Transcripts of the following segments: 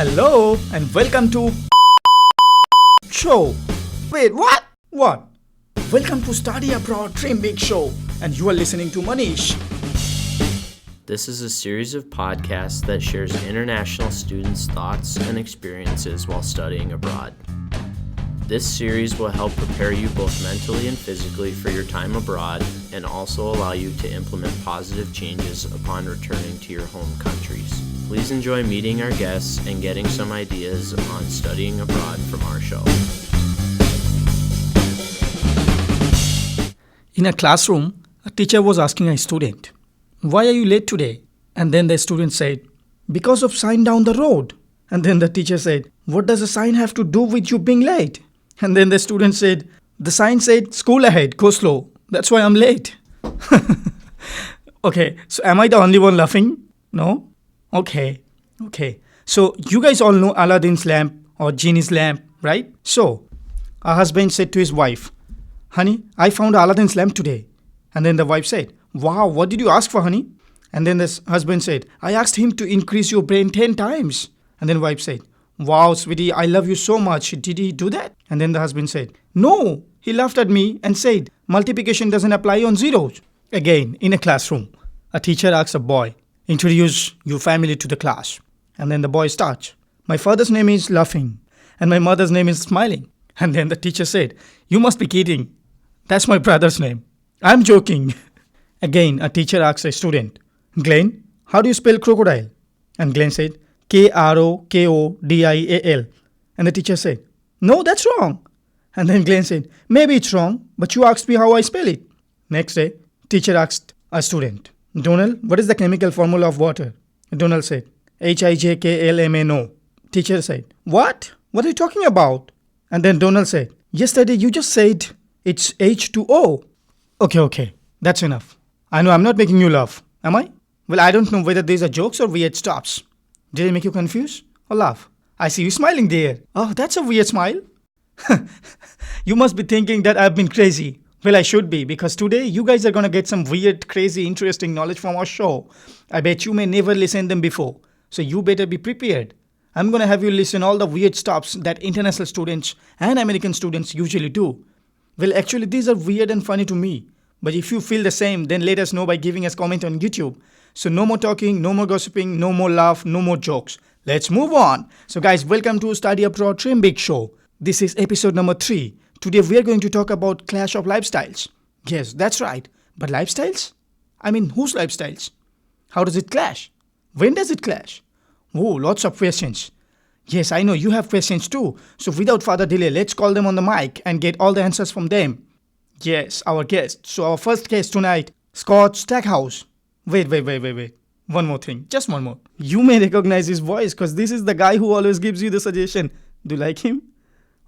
Hello and welcome to show. Wait, what? What? Welcome to Study Abroad Dream Big Show, and you are listening to Manish. This is a series of podcasts that shares international students' thoughts and experiences while studying abroad. This series will help prepare you both mentally and physically for your time abroad and also allow you to implement positive changes upon returning to your home countries. Please enjoy meeting our guests and getting some ideas on studying abroad from our show. In a classroom, a teacher was asking a student, "Why are you late today?" And then the student said, "Because of sign down the road." And then the teacher said, "What does a sign have to do with you being late?" And then the student said, "The sign said, school ahead, go slow. That's why I'm late." Okay, so am I the only one laughing? No? Okay. So you guys all know Aladdin's lamp or Genie's lamp, right? So a husband said to his wife, "Honey, I found Aladdin's lamp today." And then the wife said, "Wow, what did you ask for, honey?" And then the husband said, "I asked him to increase your brain 10 times. And then wife said, "Wow, sweetie, I love you so much. Did he do that?" And then the husband said, "No, he laughed at me and said, multiplication doesn't apply on zeros." Again, in a classroom, a teacher asks a boy, "Introduce your family to the class." And then the boy starts, "My father's name is Laughing and my mother's name is Smiling." And then the teacher said, "You must be kidding. That's my brother's name. I'm joking." Again, a teacher asks a student, "Glenn, how do you spell crocodile?" And Glenn said, Krokodial. And the teacher said, "No, that's wrong." And then Glenn said, "Maybe it's wrong, but you asked me how I spell it." Next day, teacher asked a student, "Donald, what is the chemical formula of water?" Donald said, HIJKLMNO. Teacher said, "What? What are you talking about?" And then Donald said, "Yesterday you just said it's H2O. Okay, that's enough. I know I'm not making you laugh, am I? Well, I don't know whether these are jokes or weird stops. Did I make you confused or laugh? I see you smiling there. Oh, that's a weird smile." You must be thinking that I've been crazy. Well, I should be, because today you guys are going to get some weird, crazy, interesting knowledge from our show. I bet you may never listen them before. So you better be prepared. I'm going to have you listen all the weird stops that international students and American students usually do. Well, actually, these are weird and funny to me. But if you feel the same, then let us know by giving us comment on YouTube. So no more talking, no more gossiping, no more laugh, no more jokes. Let's move on. So guys, welcome to Study Abroad Dream Big Show. This is episode number 3. Today we are going to talk about clash of lifestyles. Yes, that's right. But lifestyles? I mean, whose lifestyles? How does it clash? When does it clash? Oh, lots of questions. Yes, I know you have questions too. So without further delay, let's call them on the mic and get all the answers from them. Yes, our guest. So our first guest tonight, Scott Stackhouse. Wait. One more thing. Just one more. You may recognize his voice because this is the guy who always gives you the suggestion. Do you like him?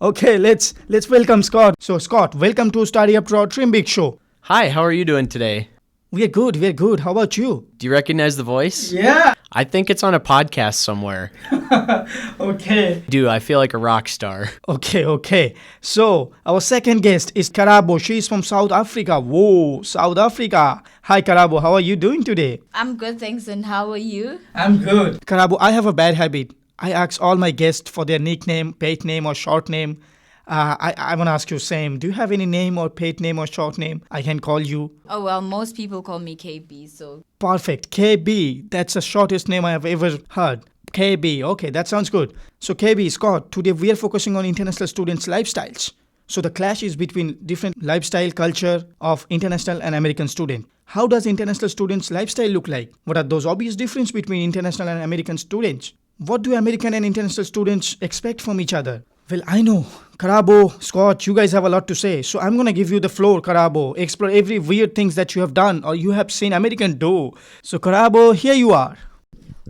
Okay, let's welcome Scott. So Scott, welcome to Study Abroad Dream Big Show. Hi, how are you doing today? We're good. How about you? Do you recognize the voice? Yeah. I think it's on a podcast somewhere. Okay. I feel like a rock star. Okay. So, our second guest is Karabo. She's from South Africa. Whoa, South Africa. Hi, Karabo. How are you doing today? I'm good, thanks. And how are you? I'm good. Karabo, I have a bad habit. I ask all my guests for their nickname, pet name, or short name. I want to ask you same. Do you have any name or pet name or short name I can call you? Oh, well, most people call me KB, so... Perfect. KB. That's the shortest name I have ever heard. KB. Okay, that sounds good. So KB, Scott, today we are focusing on international students' lifestyles. So the clash is between different lifestyle culture of international and American student. How does international students' lifestyle look like? What are those obvious differences between international and American students? What do American and international students expect from each other? Well, I know, Karabo, Scott, you guys have a lot to say. So I'm going to give you the floor, Karabo. Explore every weird things that you have done or you have seen American do. So Karabo, here you are.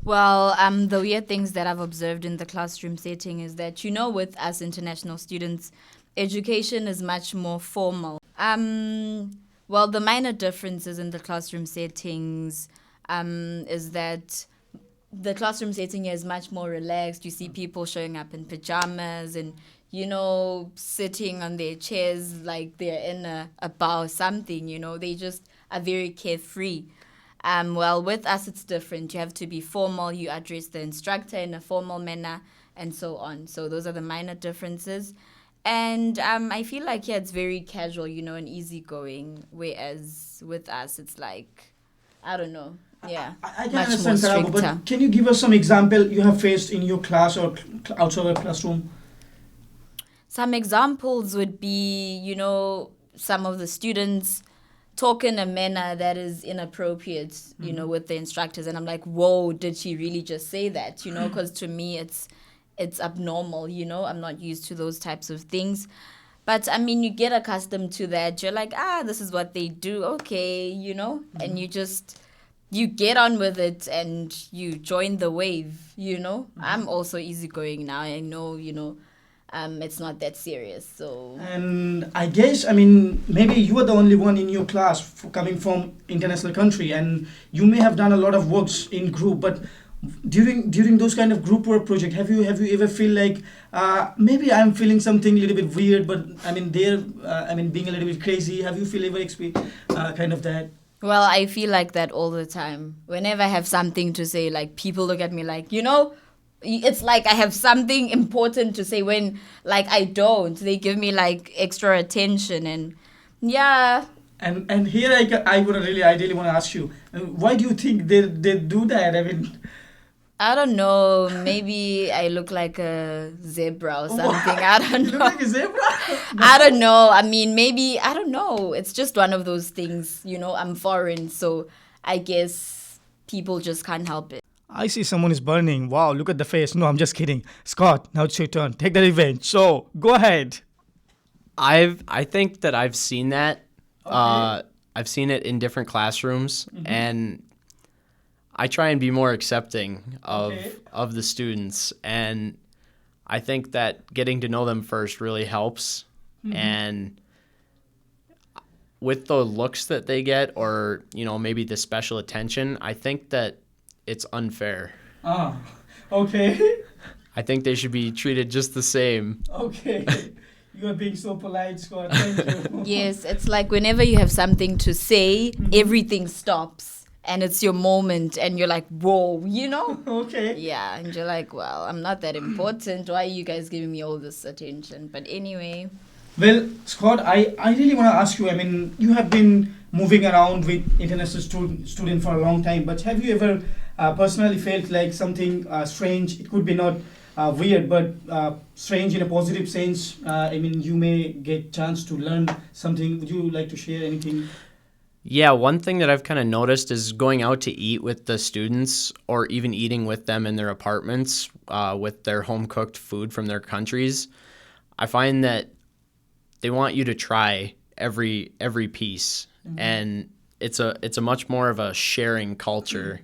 Well, the weird things that I've observed in the classroom setting is that, with us international students, education is much more formal. Well, the minor differences in the classroom settings is that the classroom setting is much more relaxed. You see people showing up in pajamas and, sitting on their chairs like they're in a bar or something, they just are very carefree. Well, with us, it's different. You have to be formal. You address the instructor in a formal manner, and so on. So those are the minor differences. And I feel like, yeah, it's very casual, and easygoing. Whereas with us, it's like, I don't know. Yeah, I can much understand, more Karabo, stricter. but can you give us some example you have faced in your class or outside the classroom? Some examples would be, some of the students talk in a manner that is inappropriate, with the instructors. And I'm like, whoa, did she really just say that? Because to me, it's abnormal, I'm not used to those types of things. But, I mean, you get accustomed to that. You're like, this is what they do. Okay, and you get on with it and you join the wave, I'm also easygoing now. I know, it's not that serious. So And I guess, I mean, maybe you are the only one in your class coming from international country, and you may have done a lot of works in group, but during those kind of group work project, have you ever feel like maybe I'm feeling something a little bit weird, but I mean they're being a little bit crazy? Have you feel ever experience kind of that? well, I feel like that all the time. Whenever I have something to say, like, people look at me like, it's like I have something important to say when, like, I don't. They give me, like, extra attention, and yeah. And here I really want to ask you, why do you think they do that? I mean, I don't know. Maybe I look like a zebra or something. I don't you look know. like a zebra. I don't know. I mean, maybe, I don't know. It's just one of those things, I'm foreign, so I guess people just can't help it. I see someone is burning. Wow, look at the face. No, I'm just kidding. Scott, now it's your turn. Take the revenge. So go ahead. I think that I've seen that. I've seen it in different classrooms, and I try and be more accepting of the students, and I think that getting to know them first really helps. And with the looks that they get, or maybe the special attention, I think that it's unfair. Okay. I think they should be treated just the same. Okay. You are being so polite, Scott. Thank you. Yes, it's like whenever you have something to say, everything stops. And it's your moment, and you're like, whoa, Okay. Yeah, and you're like, well, I'm not that important. Why are you guys giving me all this attention? But anyway. Well, Scott, I really want to ask you, I mean, you have been moving around with international student for a long time, but have you ever personally felt like something strange? It could be not weird, but strange in a positive sense. I mean, you may get chance to learn something. Would you like to share anything? Yeah, one thing that I've kind of noticed is going out to eat with the students, or even eating with them in their apartments with their home-cooked food from their countries. I find that they want you to try every piece, and it's a much more of a sharing culture.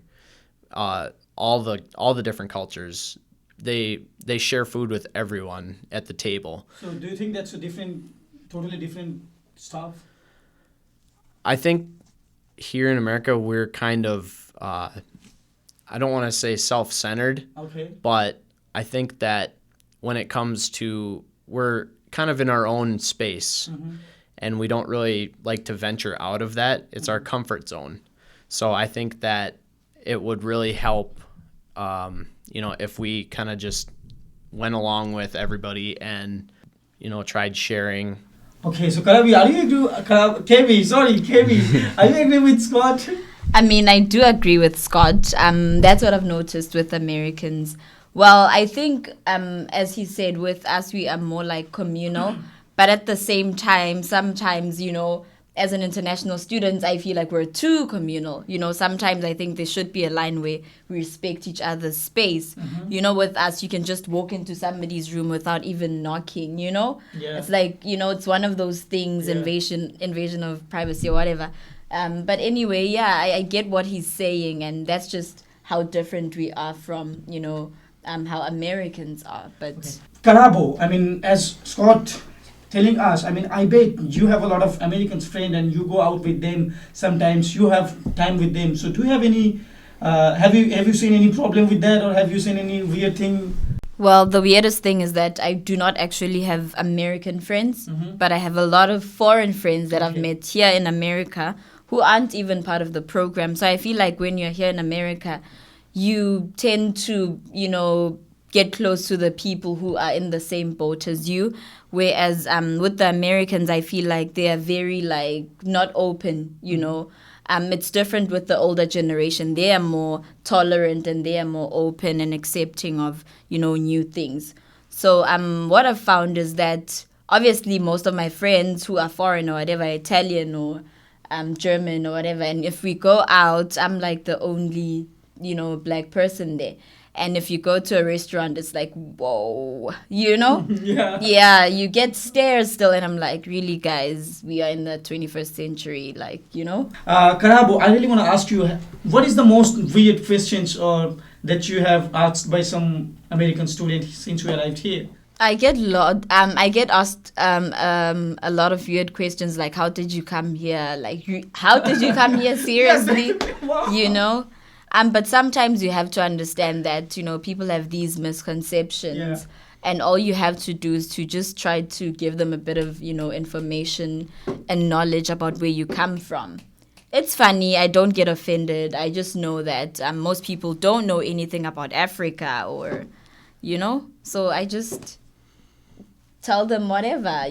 All the different cultures, they share food with everyone at the table. So do you think that's a totally different stuff? I think here in America, we're kind of, I don't want to say self-centered, but I think that when it comes to, we're kind of in our own space, and we don't really like to venture out of that. It's our comfort zone. So I think that it would really help, if we kind of just went along with everybody and, tried sharing. Okay, so Karabi, are you agree? Kemi, are you agree with Scott? I mean, I do agree with Scott. That's what I've noticed with Americans. Well, I think, as he said, with us, we are more like communal. But at the same time, sometimes, as an international student, I feel like we're too communal. Sometimes I think there should be a line where we respect each other's space. With us, you can just walk into somebody's room without even knocking, Yeah. It's like, it's one of those things, invasion of privacy or whatever. But anyway, yeah, I get what he's saying, and that's just how different we are from, how Americans are. But Karabo, I mean, as Scott telling us, I mean, I bet you have a lot of Americans friends and you go out with them sometimes, you have time with them. So do you have any, have you seen any problem with that, or have you seen any weird thing? Well, the weirdest thing is that I do not actually have American friends, but I have a lot of foreign friends that I've met here in America who aren't even part of the program. So I feel like when you're here in America, you tend to, get close to the people who are in the same boat as you. Whereas with the Americans, I feel like they are very not open, It's different with the older generation. They are more tolerant and they are more open and accepting of, new things. So what I've found is that obviously most of my friends who are foreign or whatever, Italian or German or whatever, and if we go out, I'm like the only, black person there. And if you go to a restaurant, it's like, whoa, Yeah, you get stares still. And I'm like, really, guys, we are in the 21st century, Karabo, I really want to ask you, what is the most weird questions that you have asked by some American student since you arrived here? I get asked a lot of weird questions like, how did you come here? How did you come here? Seriously? Wow. But sometimes you have to understand that, people have these misconceptions. Yeah. And all you have to do is to just try to give them a bit of, information and knowledge about where you come from. It's funny. I don't get offended. I just know that most people don't know anything about Africa or, So I just tell them whatever,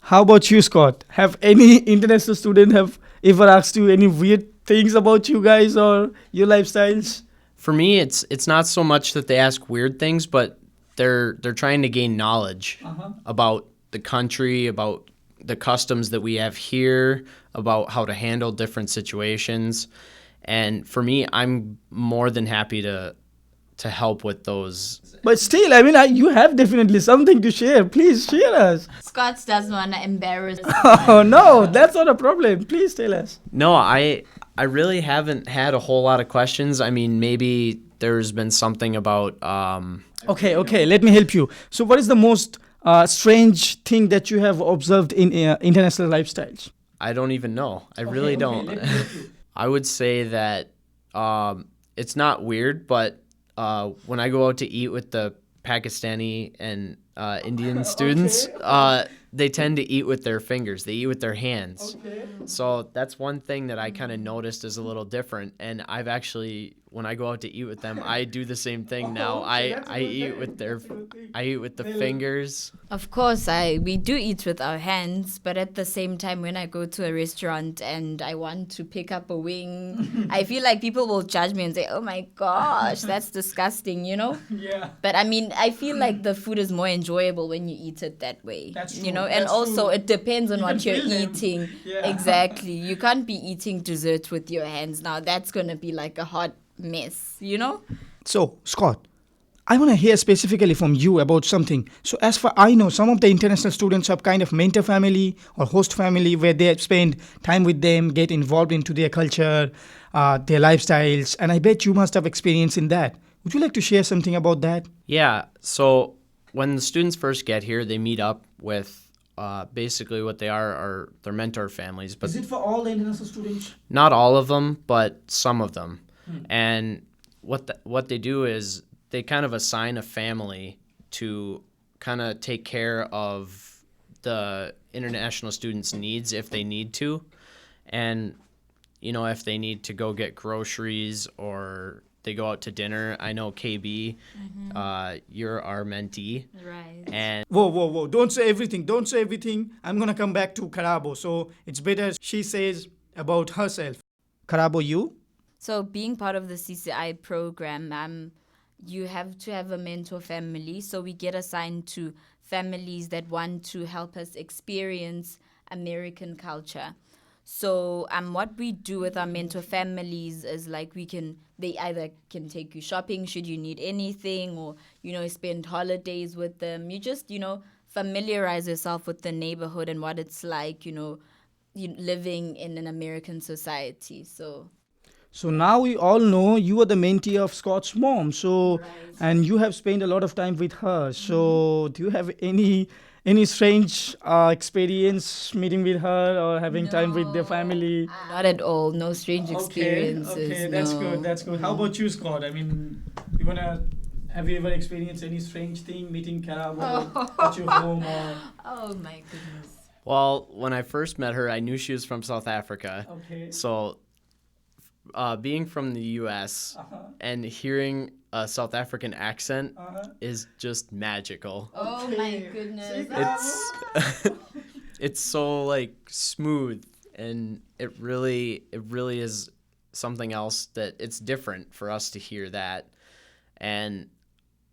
How about you, Scott? Have any international student have ever asked you any weird things about you guys or your lifestyles? For me, it's not so much that they ask weird things, but they're trying to gain knowledge about the country, about the customs that we have here, about how to handle different situations. And for me, I'm more than happy to help with those. But still, you have definitely something to share. Please share us. Scott doesn't want to embarrass. Oh, no, that's not a problem. Please tell us. No, I really haven't had a whole lot of questions. Maybe there's been something about... Okay, let me help you. So what is the most strange thing that you have observed in international lifestyles? I don't even know. I really don't. Let me help you. I would say that it's not weird, but when I go out to eat with the Pakistani and Indian students, they tend to eat with their fingers. They eat with their hands. Okay. So that's one thing that I kind of noticed is a little different. And I've actually, when I go out to eat with them, I do the same thing now. I eat with the fingers. Of course, we do eat with our hands, but at the same time, when I go to a restaurant and I want to pick up a wing, I feel like people will judge me and say, "Oh my gosh, that's disgusting," Yeah. But I feel like the food is more enjoyable when you eat it that way. That's true. And That's also true. it depends on You what can you're feel them. eating. Yeah. Exactly. You can't be eating dessert with your hands now. That's gonna be like a hot mess, So, Scott, I want to hear specifically from you about something. So, as far I know, some of the international students have kind of mentor family or host family where they spend time with them, get involved into their culture, their lifestyles, and I bet you must have experience in that. Would you like to share something about that? Yeah. So when the students first get here, they meet up with basically what they are their mentor families. But Is it for all the international students? not all of them, but some of them. And what they do is they kind of assign a family to kind of take care of the international students' needs if they need to. And, if they need to go get groceries or they go out to dinner. I know KB, you're our mentee. Right. And Whoa. Don't say everything. I'm going to come back to Karabo. So, it's better she says about herself. Karabo, you? So being part of the CCI program, you have to have a mentor family. So we get assigned to families that want to help us experience American culture. So what we do with our mentor families is they either can take you shopping should you need anything, or, spend holidays with them. You just, familiarize yourself with the neighborhood and what it's like, living in an American society. So now we all know you are the mentee of Scott's mom. So, and you have spent a lot of time with her. So, do you have any strange experience meeting with her or having time with their family? Not at all. No strange experiences. Okay, that's no. good. That's good. How about you, Scott? Have you ever experienced any strange thing meeting Karabo at your home or? Oh my goodness. Well, when I first met her, I knew she was from South Africa. Okay. So, being from the U.S. and hearing a South African accent is just magical. Oh my goodness. It's so like smooth, and it really is something else that it's different for us to hear that. And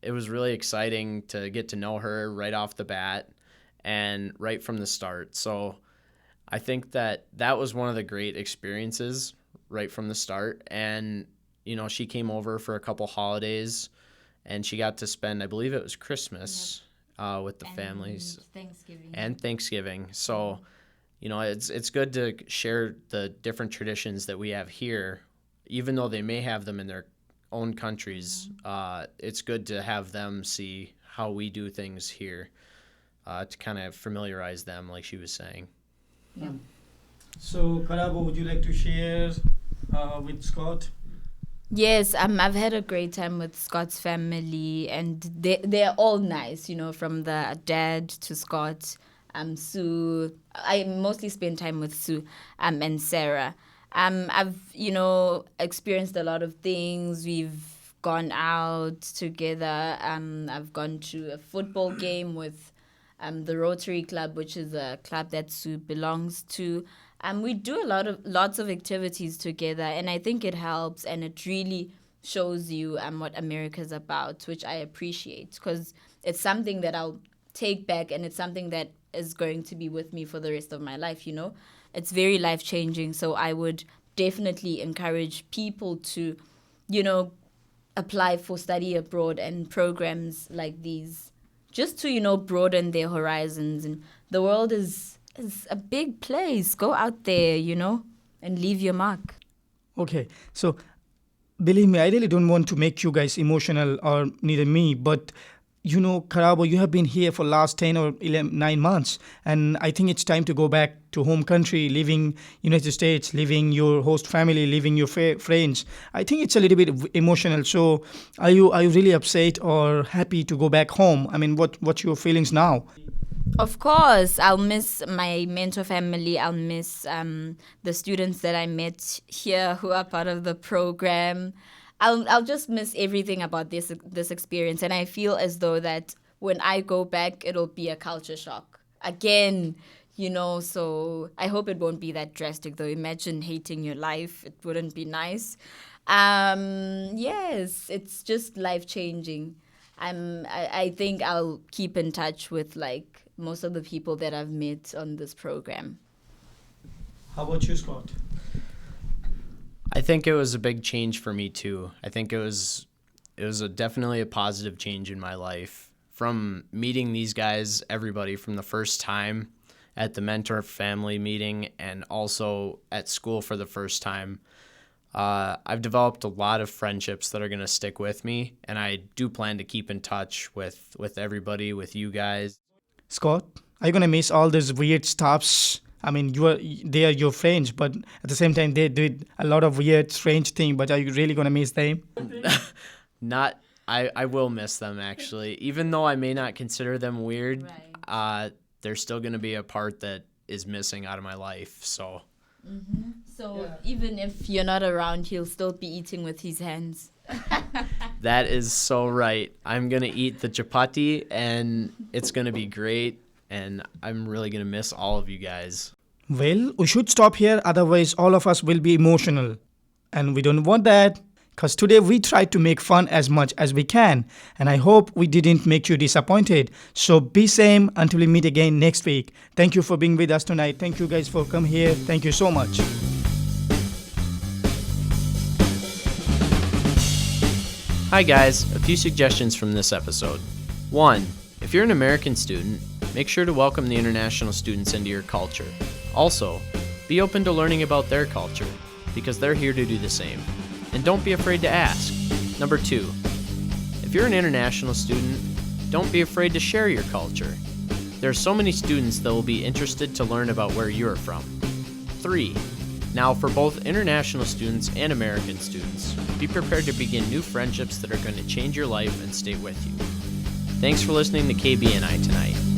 it was really exciting to get to know her right off the bat and right from the start. So I think that was one of the great experiences right from the start. And, you know, she came over for a couple holidays and she got to spend, I believe it was Christmas, with the families. Thanksgiving. So, you know, it's good to share the different traditions that we have here, even though they may have them in their own countries. It's good to have them see how we do things here, to kind of familiarize them, like she was saying. Yeah. So, Karabo, would you like to share with Scott? Yes, I've had a great time with Scott's family, and they're all nice, you know, from the dad to Scott, Sue. I mostly spend time with Sue and Sarah. I've, you know, experienced a lot of things. We've gone out together. I've gone to a football game with the Rotary Club, which is a club that Sue belongs to. We do lots of activities together, and I think it helps, and it really shows you what America's about, which I appreciate, because it's something that I'll take back, and it's something that is going to be with me for the rest of my life, you know. It's very life-changing, so I would definitely encourage people to, you know, apply for study abroad and programs like these, just to, you know, broaden their horizons. And the world is a big place. Go out there, you know, and leave your mark. Okay, so believe me, I really don't want to make you guys emotional, or neither me, but you know, Karabo, you have been here for last 10 or 9 months, and I think it's time to go back to home country, leaving United States, leaving your host family, leaving your friends. I think it's a little bit emotional. So are you really upset or happy to go back home? I mean, what's your feelings now? Of course, I'll miss my mentor family. I'll miss the students that I met here who are part of the program. I'll just miss everything about this experience, and I feel as though that when I go back, it'll be a culture shock again, you know. So I hope it won't be that drastic, though. Imagine hating your life; it wouldn't be nice. Yes, it's just life changing. I think I'll keep in touch with like most of the people that I've met on this program. How about you, Scott? I think it was a big change for me too. I think it was definitely a positive change in my life. From meeting these guys, everybody from the first time at the mentor family meeting and also at school for the first time, I've developed a lot of friendships that are going to stick with me, and I do plan to keep in touch with everybody, with you guys. Scott, are you going to miss all those weird stops? I mean, they are your friends, but at the same time, they did a lot of weird, strange things, but are you really going to miss them? I will miss them, actually. Even though I may not consider them weird, right. They're still going to be a part that is missing out of my life, so... Mm-hmm. So even if you're not around, he'll still be eating with his hands. That is so right. I'm going to eat the chapati, and it's going to be great, and I'm really going to miss all of you guys. Well, we should stop here, otherwise all of us will be emotional. And we don't want that, because today we tried to make fun as much as we can, and I hope we didn't make you disappointed. So be same until we meet again next week. Thank you for being with us tonight. Thank you guys for coming here. Thank you so much. Hi guys, a few suggestions from this episode. 1. If you're an American student, make sure to welcome the international students into your culture. Also, be open to learning about their culture, because they're here to do the same. And don't be afraid to ask. Number 2, if you're an international student, don't be afraid to share your culture. There are so many students that will be interested to learn about where you're from. 3, now for both international students and American students, be prepared to begin new friendships that are going to change your life and stay with you. Thanks for listening to KBNI tonight.